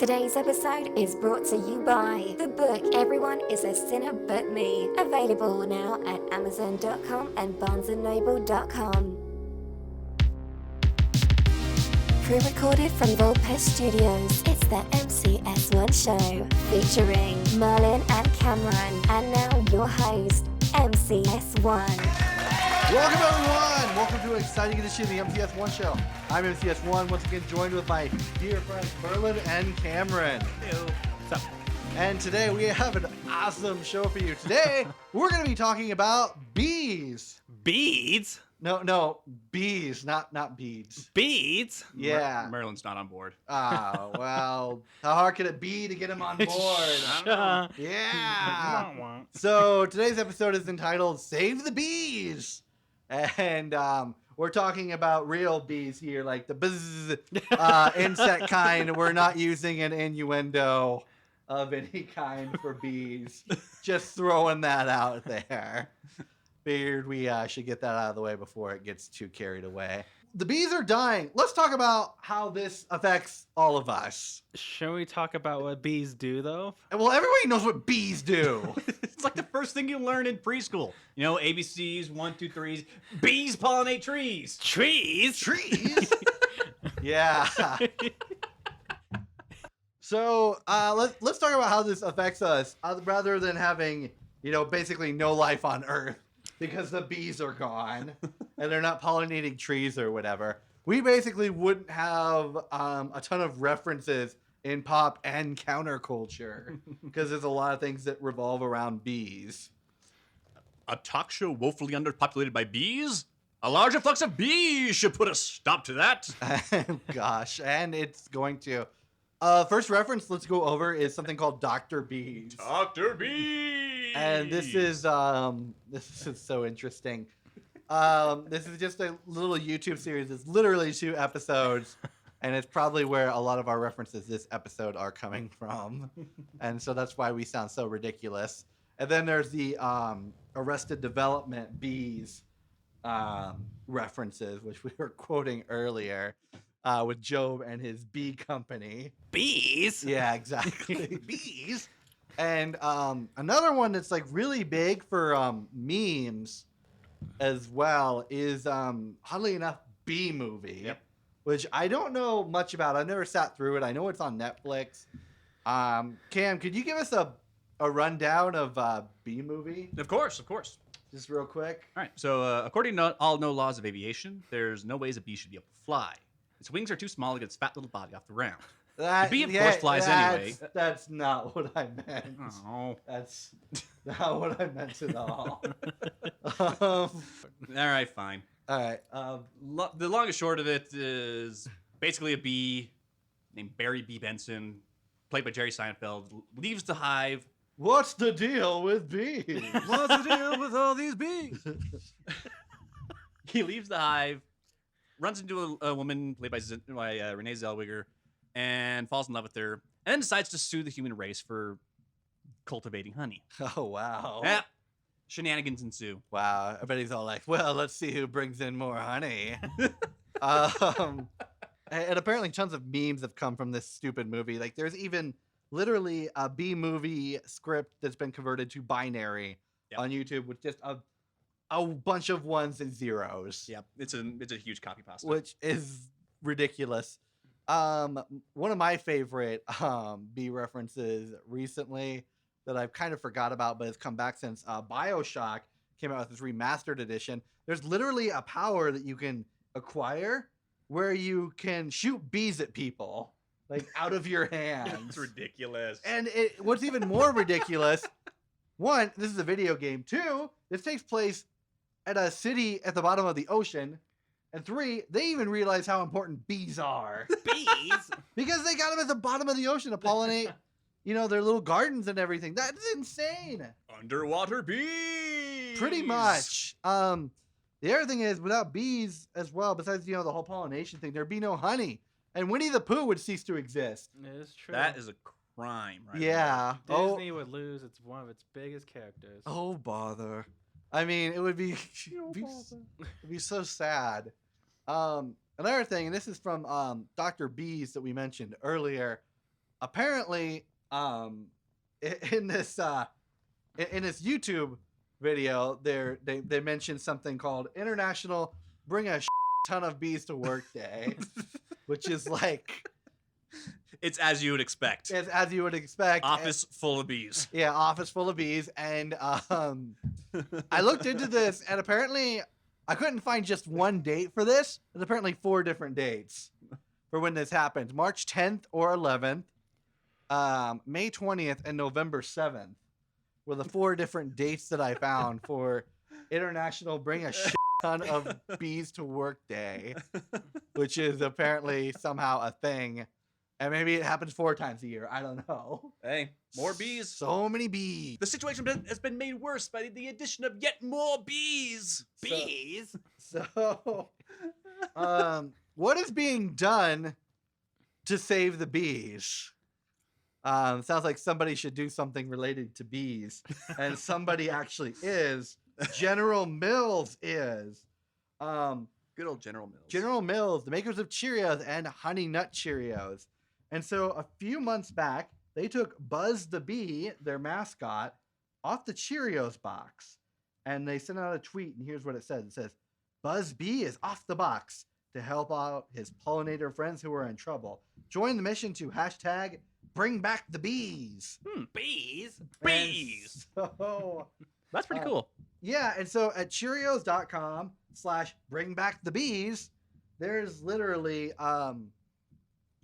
Today's episode is brought to you by the book Everyone is a Sinner But Me, available now at Amazon.com and BarnesandNoble.com. Pre-recorded from Volpes Studios, it's the MCS1 show, featuring Merlin and Cameron, and now your host, MCS1. Welcome everyone! Welcome to an exciting edition of the MCS1 show. I'm MCS1, once again joined with my dear friends Merlin and Cameron. Hello. What's up? And today we have an awesome show for you. Today we're going to be talking about bees. Beads? No, bees, not beads. Beads? Yeah. Merlin's not on board. Oh, well, how hard could it be to get him on board? I don't know. Yeah. So today's episode is entitled Save the Bees. And we're talking about real bees here, like the buzz insect kind. We're not using an innuendo of any kind for bees. Just throwing that out there. Figured we should get that out of the way before it gets too carried away. The bees are dying. Let's talk about how this affects all of us. Shall we talk about what bees do, though? Well, everybody knows what bees do. It's like the first thing you learn in preschool. You know, ABCs, 1, 2, 3s. Bees pollinate trees. Trees? Trees? Yeah. So let's talk about how this affects us, rather than having, basically no life on Earth because the bees are gone and they're not pollinating trees or whatever. We basically wouldn't have a ton of references in pop and counterculture because there's a lot of things that revolve around bees. A talk show woefully underpopulated by bees? A large influx of bees should put a stop to that. Gosh, and it's going to. First reference let's go over is something called Dr. Bees. Dr. Bees! And this is so interesting. This is just a little YouTube series. It's literally 2 episodes, and it's probably where a lot of our references this episode are coming from. And so that's why we sound so ridiculous. And then there's the Arrested Development Bees references, which we were quoting earlier. With Job and his bee company. Bees? Yeah, exactly. Bees. And another one that's like really big for memes as well is oddly enough Bee Movie. Yep. Which I don't know much about. I've never sat through it. I know it's on Netflix. Cam, could you give us a rundown of Bee Movie? Of course. Just real quick. All right, so according to all no laws of aviation, there's no ways a bee should be able to fly. Its wings are too small to get its fat little body off the ground. The bee, of course, flies anyway. That's not what I meant. Oh. That's not what I meant at all. All right, fine. All right. The long and short of it is basically a bee named Barry B. Benson, played by Jerry Seinfeld, leaves the hive. What's the deal with bees? What's the deal with all these bees? He leaves the hive, runs into a woman played by Renee Zellweger, and falls in love with her, and then decides to sue the human race for cultivating honey. Oh, wow. Yeah, shenanigans ensue. Wow. I bet he's all like, well, let's see who brings in more honey. And apparently tons of memes have come from this stupid movie. Like, there's even literally a B movie script that's been converted to binary on YouTube with just a bunch of ones and zeros. Yep, it's a huge copy pasta. Which is ridiculous. One of my favorite B references recently that I've kind of forgot about, but it's come back since BioShock came out with this remastered edition. There's literally a power that you can acquire where you can shoot bees at people, like out of your hands. It's ridiculous. And what's even more ridiculous, 1, this is a video game. 2, this takes place at a city at the bottom of the ocean. And 3, they even realize how important bees are. Bees? Because they got them at the bottom of the ocean to pollinate, their little gardens and everything. That's insane. Underwater bees! Pretty much. The other thing is, without bees as well, besides, the whole pollination thing, there'd be no honey. And Winnie the Pooh would cease to exist. It is true. That is a crime, right? Yeah. Disney would lose one of its biggest characters. Oh, bother. I mean, it would be, it'd be so sad. Another thing, and this is from Dr. Bees that we mentioned earlier. apparently, in this YouTube video, they mentioned something called International Bring a Ton of Bees to Work Day, which is like It's as you would expect. it's as you would expect. Office full of bees. Yeah, office full of bees. And I looked into this, and apparently I couldn't find just one date for this. There's apparently 4 different dates for when this happened. March 10th or 11th, May 20th, and November 7th were the 4 different dates that I found for International Bring a Ton of Bees to Work Day, which is apparently somehow a thing. And maybe it happens 4 times a year. I don't know. Hey, more bees. So many bees. The situation has been made worse by the addition of yet more bees. Bees? So, what is being done to save the bees? Sounds like somebody should do something related to bees. And somebody actually is. General Mills is. Good old General Mills. General Mills, the makers of Cheerios and Honey Nut Cheerios. And so a few months back, they took Buzz the Bee, their mascot, off the Cheerios box. And they sent out a tweet, and here's what it says. It says, Buzz Bee is off the box to help out his pollinator friends who are in trouble. Join the mission to hashtag bring back the bees. Bees? And Bees! So, That's pretty cool. yeah, and so at Cheerios.com/bring back the bees, there's literally a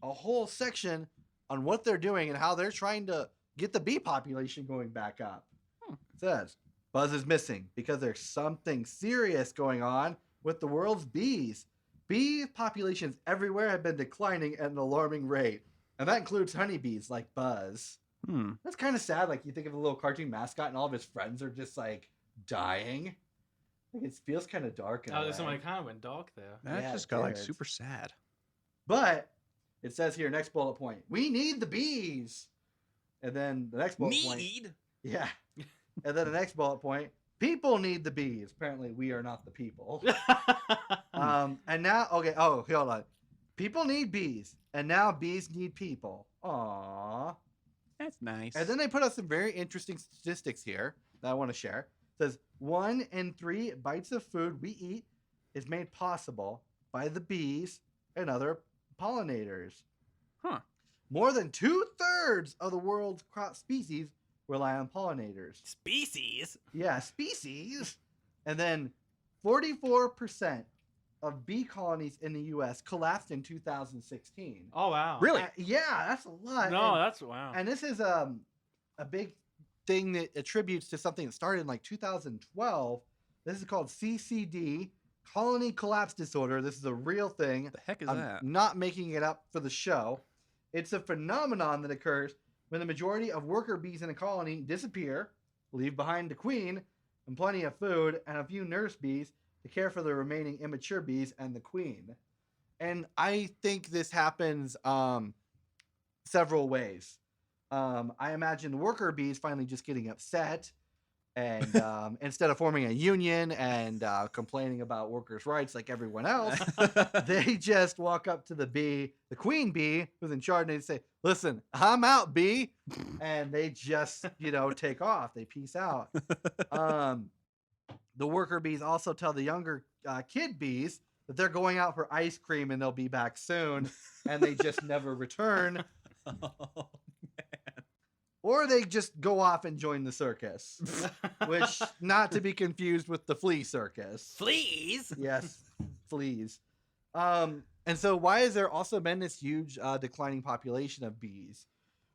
whole section on what they're doing and how they're trying to get the bee population going back up. It says, Buzz is missing because there's something serious going on with the world's bees. Bee populations everywhere have been declining at an alarming rate. And that includes honeybees like Buzz. That's kind of sad. Like, you think of a little cartoon mascot and all of his friends are just, like, dying. Like, it feels kind of dark in a way. Somebody kind of went dark there. That Yeah, just it got like did. super sad. But it says here, next bullet point, we need the bees. And then the next bullet point. Yeah. And then the next bullet point, people need the bees. Apparently, we are not the people. And now, okay, hold on. People need bees, and now bees need people. Aww. That's nice. And then they put out some very interesting statistics here that I want to share. It says 1 in 3 bites of food we eat is made possible by the bees and other pollinators. Huh. More than 2/3 of the world's crop species rely on pollinators. Species? Yeah, species. And then 44% of bee colonies in the U.S. collapsed in 2016. Oh, wow. Really? Yeah, that's a lot. No, that's wow. And this is a big thing that attributes to something that started in like 2012. This is called CCD, colony collapse disorder. This is a real thing. The heck is I'm that? not making it up for the show. It's a phenomenon that occurs when the majority of worker bees in a colony disappear, leave behind the queen and plenty of food and a few nurse bees to care for the remaining immature bees and the queen. And I think this happens several ways. I imagine the worker bees finally just getting upset and instead of forming a union and complaining about workers' rights like everyone else, they just walk up to the queen bee who's in charge, and they say, listen, I'm out, bee. And they just, take off. They peace out. The worker bees also tell the younger kid bees that they're going out for ice cream and they'll be back soon, and they just never return. Oh, Or they just go off and join the circus, which not to be confused with the flea circus. Fleas? Yes, fleas. And so why has there also been this huge declining population of bees?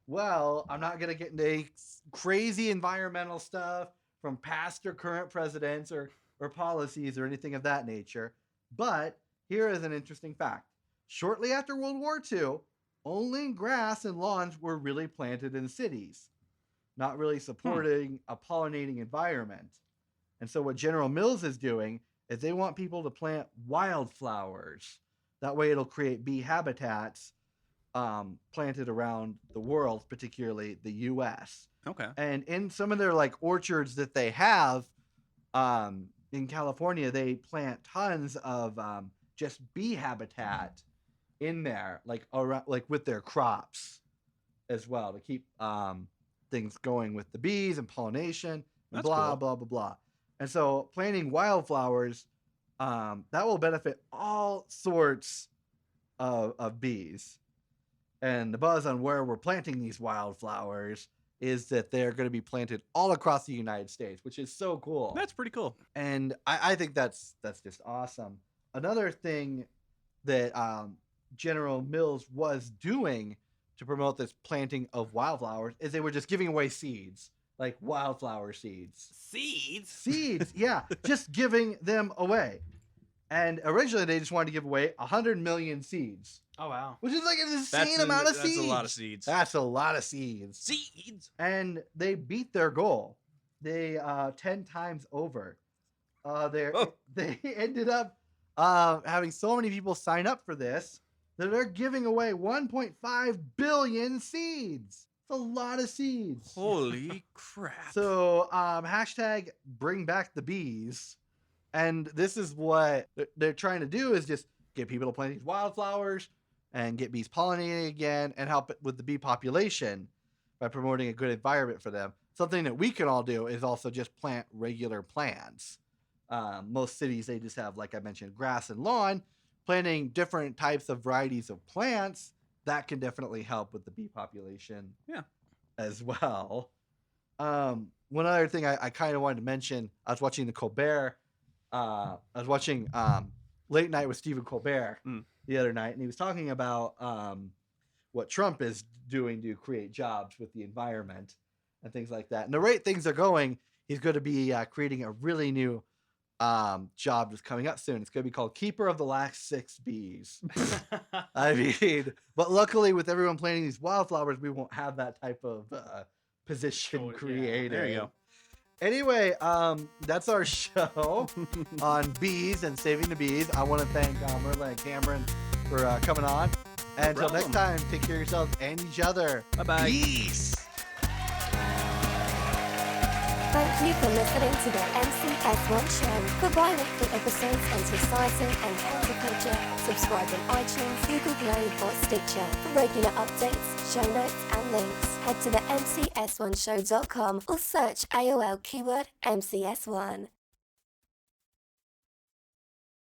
Well, I'm not going to get into crazy environmental stuff from past or current presidents or policies or anything of that nature. But here is an interesting fact. Shortly after World War II, only grass and lawns were really planted in cities, not really supporting a pollinating environment. And so what General Mills is doing is they want people to plant wildflowers. That way it'll create bee habitats planted around the world, particularly the U.S. Okay. And in some of their orchards that they have in California, they plant tons of just bee habitat in there, around, with their crops. as well to keep things going with the bees and pollination and That's blah cool. blah blah blah. And so planting wildflowers that will benefit all sorts of bees. And the buzz on where we're planting these wildflowers is that they're going to be planted all across the United States, which is so cool. That's pretty cool. And I think that's just awesome. Another thing that General Mills was doing to promote this planting of wildflowers is they were just giving away seeds, like wildflower seeds. Seeds, yeah, just giving them away. And originally they just wanted to give away 100 million seeds, Oh wow. which is like an insane amount of seeds. That's a lot of seeds. That's a lot of seeds. Seeds. And they beat their goal. They 10 times over. They ended up having so many people sign up for this that they're giving away 1.5 billion seeds. It's a lot of seeds. Holy crap. So hashtag bring back the bees. And this is what they're trying to do is just get people to plant these wildflowers and get bees pollinating again and help with the bee population by promoting a good environment for them. Something that we can all do is also just plant regular plants. Most cities, they just have, like I mentioned, grass and lawn. Planting different types of varieties of plants, that can definitely help with the bee population as well. One other thing I kind of wanted to mention, I was watching the Colbert. I was watching Late Night with Stephen Colbert the other night, and he was talking about what Trump is doing to create jobs with the environment and things like that. And the rate things are going, he's going to be creating a really new job that's coming up soon. It's going to be called Keeper of the Last 6 Bees. I mean, but luckily with everyone planting these wildflowers, we won't have that type of position created. There you go. Anyway, that's our show on bees and saving the bees. I want to thank Merlin Cameron for coming on. And until next time, take care of yourselves and each other. Bye-bye. Peace. Thank you for listening to the MCS1 show. For bi-weekly episodes on society and counterculture, subscribe on iTunes, Google Play or Stitcher. For regular updates, show notes and links, head to the MCS1show.com or search AOL keyword MCS1.